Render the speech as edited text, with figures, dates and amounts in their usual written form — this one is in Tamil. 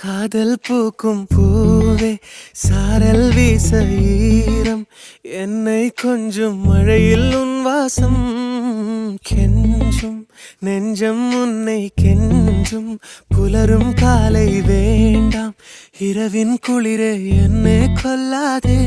காதல் பூக்கும் பூவே சாரல் வீச ஈரம் என்னை கொஞ்சம் மழையில் உன் வாசம் கெஞ்சும் நெஞ்சம் உன்னை கெஞ்சும் புலரும் காலை வேண்டாம் இரவின் குளிரே என்னை கொல்லாதே